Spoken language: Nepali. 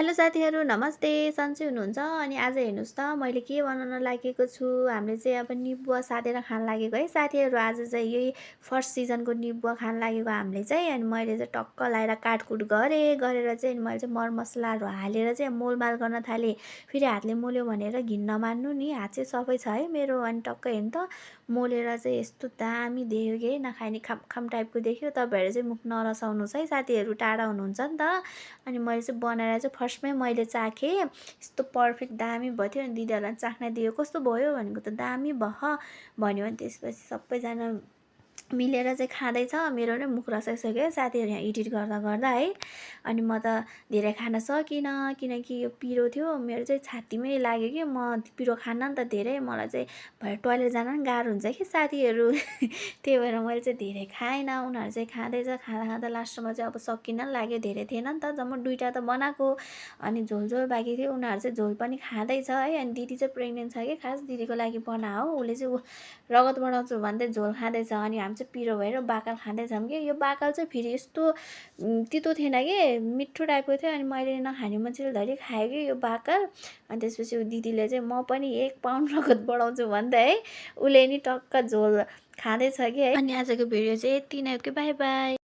हेलो साथीहरू नमस्ते सन्चै हुनुहुन्छ अनि आज हेर्नुहोस् त मैले के बनाउन लागेको छु हामीले चाहिँ अब निबुवा साँधेर खान लागेको है साथीहरू आज चाहिँ यही फर्स्ट सिजनको निबुवा खान लागेको हामीले चाहिँ अनि मैले चाहिँ टक्क लाएर काटकुट गरेर चाहिँ मैले चाहिँ मरमसलाहरू हालेर चाहिँ मोलमाल गर्न थालेँ फेरि हातले मोल्यो भनेर घिन नमान्नु नि हात चाहिँ सफै छ है मेरो अनि टक्क हेर्नु त मोलेर चाहिँ यस्तो दामी देख्यो कि नखाने खाम टाइपको देख्यो तपाईँहरू चाहिँ मुख नरसाउनुहोस् है साथीहरू टाढा हुनुहुन्छ नि त अनि मैले चाहिँ बनाएर चाहिँ फर्स्टमै मैले चाखेँ यस्तो पर्फेक्ट दामी भयो थियो अनि दिदीहरूलाई चाख्न दियो कस्तो भयो भनेको त दामी भयो भन्यो अनि त्यसपछि सबैजना मिलेर चाहिँ खाँदैछ मेरो नै मुख रसाइसक्यो साथीहरू यहाँ एडिट गर्दा गर्दा है अनि म त धेरै खान सकिनँ किनकि यो पिरो थियो मेरो चाहिँ छातीमै लाग्यो कि म पिरो खान्न नि त धेरै मलाई चाहिँ भएर टोइलेट जान पनि गाह्रो हुन्छ कि साथीहरू त्यही भएर मैले चाहिँ धेरै खाएन उनीहरू चाहिँ खाँदैछ खाँदा खाँदा लास्टमा चाहिँ अब सकिन लाग्यो धेरै थिएन नि त जम्मा दुईवटा त बनाएको अनि झोल बाँकी थियो उनीहरू चाहिँ झोल पनि खाँदैछ है अनि दिदी चाहिँ प्रेग्नेन्ट छ कि खास दिदीको लागि बनाओ उसले चाहिँ रगत बढाउँछु भन्दै झोल खाँदैछ अनि हामी चाहिँ पिरो भएर बाकल खाँदैछौँ कि यो बाकल चाहिँ फेरि यस्तो तितो थिएन कि मिठो टाइपको थियो अनि मैले नखाने मान्छेले धरि खायो कि यो बाकल अनि त्यसपछि दिदीले चाहिँ म पनि 1 पाउन्ड रगत बढाउँछु भन्दै है उसले नि टक्क झोल खाँदैछ कि है अनि आजको भिडियो चाहिँ यति नै हो कि बाई बाई।